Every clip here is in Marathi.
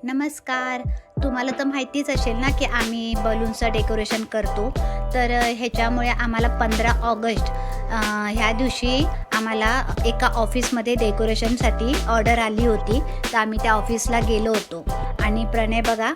नमस्कार. तुम्हाला तर माहितीच असेल ना की आम्ही बलून्सचं डेकोरेशन करतो. तर ह्याच्यामुळे आम्हाला 15 ऑगस्ट ह्या दिवशी आम्हाला एका ऑफिसमध्ये डेकोरेशनसाठी ऑर्डर आली होती. तर आम्ही त्या ऑफिसला गेलो होतो आणि प्रणय बघा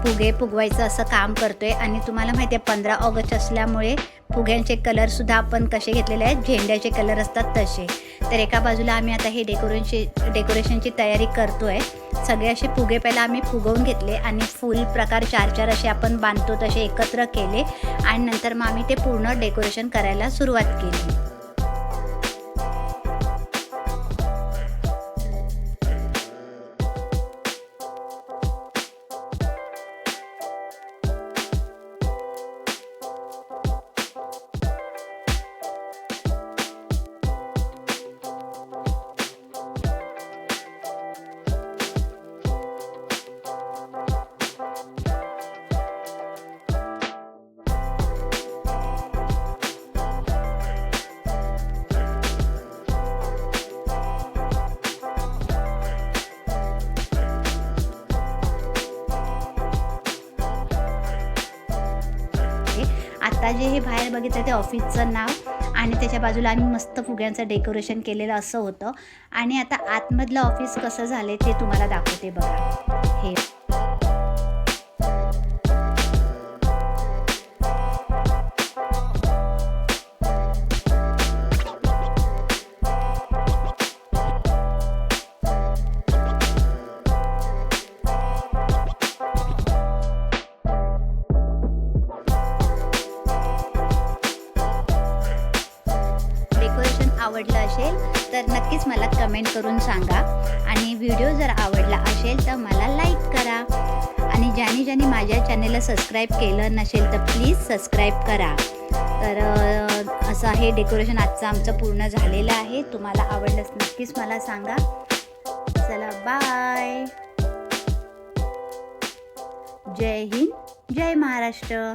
फुगे फुगवायचं असं काम करतो आहे. आणि तुम्हाला माहिती आहे 15 ऑगस्ट असल्यामुळे फुग्यांचे कलरसुद्धा आपण कसे घेतलेले आहेत, झेंड्याचे कलर असतात तसे. तर एका बाजूला आम्ही आता हे डेकोरेशनची तयारी करतो आहे. सगळे असे फुगे पहिला आम्ही फुगवून घेतले आणि फुल प्रकार 4-4 असे आपण बांधतो तसे एकत्र केले आणि नंतर मग आम्ही ते पूर्ण डेकोरेशन करायला सुरुवात केली. आता जे हे बाहेर बघितलं ते ऑफिसचं नाव आणि त्याच्या बाजूला आम्ही मस्त फुग्यांचं डेकोरेशन केलेलं असं होतं. आणि आता आतमधलं ऑफिस कसं झालं ते तुम्हाला दाखवते बघा. हे डेकोरेशन आवडलं असेल तर नक्कीच मला कमेंट करून सांगा. आणि व्हिडिओ जर आवडला असेल तर मला लाईक करा. आणि ज्यांनी माझ्या चॅनेलला सबस्क्राईब केलं नसेल तर प्लीज सबस्क्राईब करा. तर असं हे डेकोरेशन आजचं आमचं पूर्ण झालेलं आहे. तुम्हाला आवडलंच नक्कीच मला सांगा. चला बाय. जय हिंद, जय महाराष्ट्र.